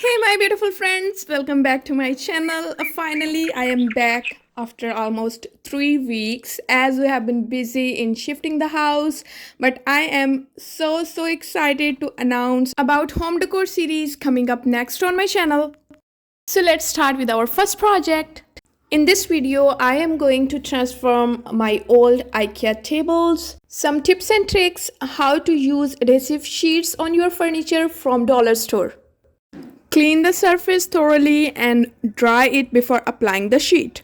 Hey my beautiful friends, welcome back to my channel. Finally, I am back after almost 3 weeks as we have been busy in shifting the house. But I am so excited to announce about home decor series coming up next on my channel. So let's start with our first project. In this video, I am going to transform my old Ikea tables. Some tips and tricks how to use adhesive sheets on your furniture from dollar store. Clean the surface thoroughly and dry it before applying the sheet.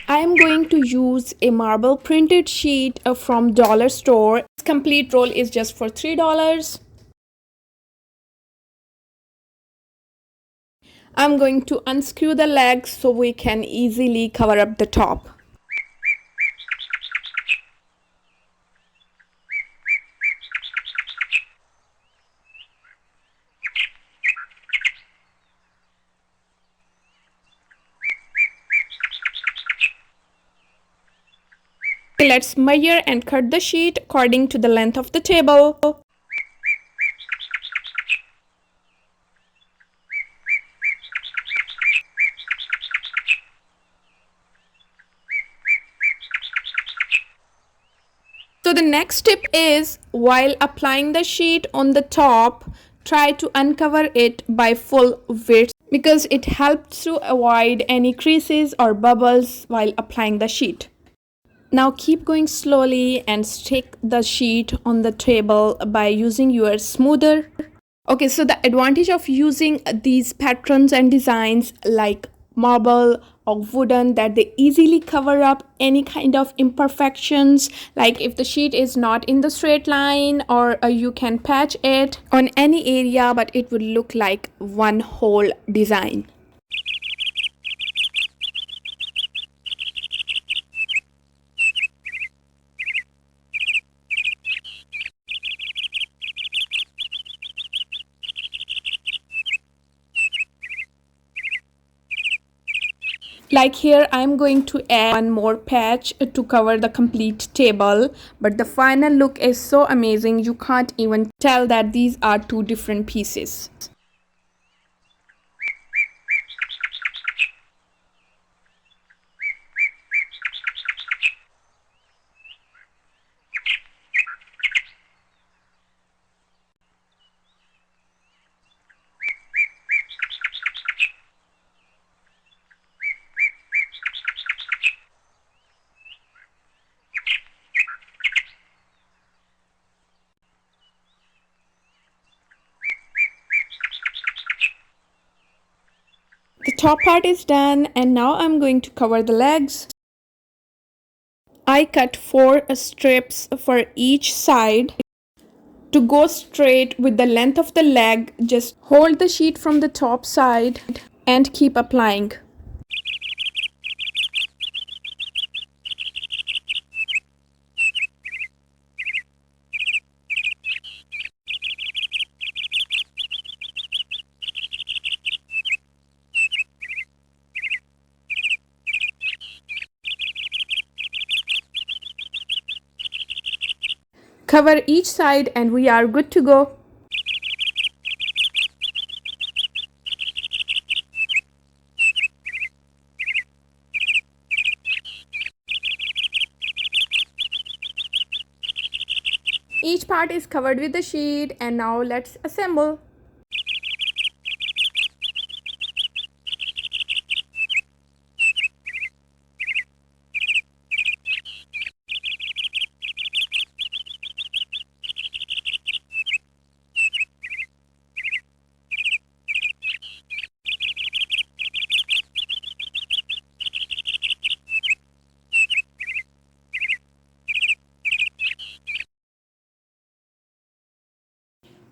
I am going to use a marble printed sheet from dollar store. This complete roll is just for $3. I'm going to unscrew the legs so we can easily cover up the top. Let's measure and cut the sheet according to the length of the table. So the next tip is, while applying the sheet on the top, try to uncover it by full width because it helps to avoid any creases or bubbles while applying the sheet. Now keep going slowly and stick the sheet on the table by using your smoother. Okay, so the advantage of using these patterns and designs like marble or wooden, that they easily cover up any kind of imperfections, like if the sheet is not in the straight line, or you can patch it on any area but it would look like one whole design. Like here, I'm going to add one more patch to cover the complete table, but the final look is so amazing you can't even tell that these are two different pieces. The top part is done and now I'm going to cover the legs. I cut 4 strips for each side. To go straight with the length of the leg, just hold the sheet from the top side and keep applying. Cover each side and we are good to go. Each part is covered with the sheet and now let's assemble.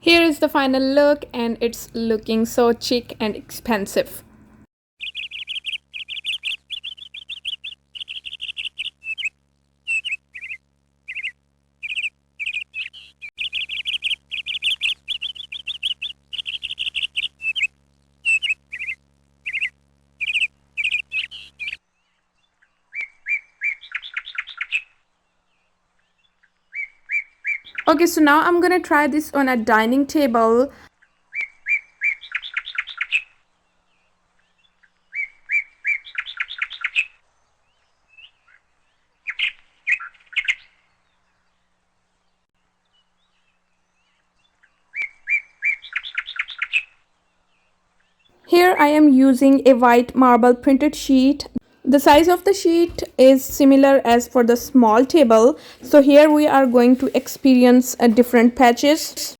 Here is the final look and it's looking so chic and expensive. Okay, so now I'm gonna try this on a dining table. Here I am using a white marble printed sheet. The size of the sheet is similar as for the small table. So here we are going to experience different patches.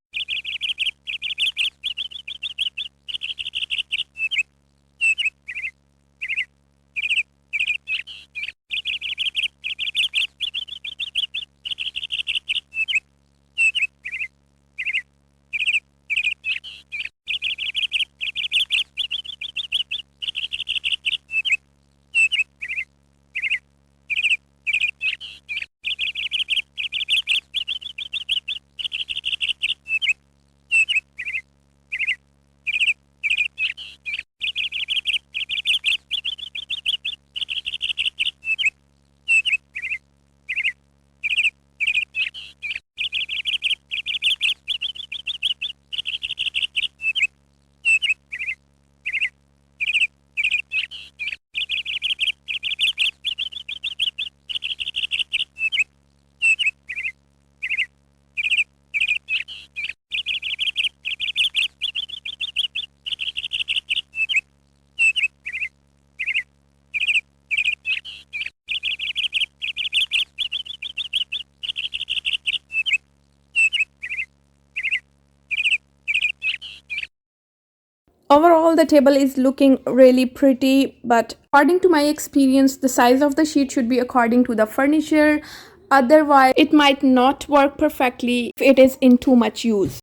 Overall, the table is looking really pretty, but according to my experience, the size of the sheet should be according to the furniture. Otherwise, it might not work perfectly if it is in too much use.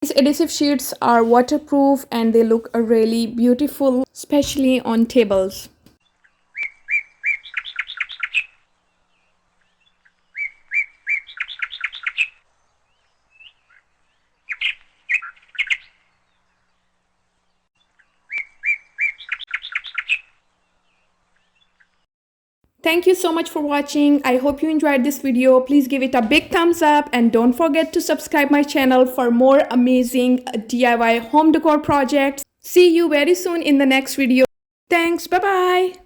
These adhesive sheets are waterproof and they look really beautiful, especially on tables. Thank you so much for watching. I hope you enjoyed this video. Please give it a big thumbs up and don't forget to subscribe my channel for more amazing DIY home decor projects. See you very soon in the next video. Thanks. Bye-bye.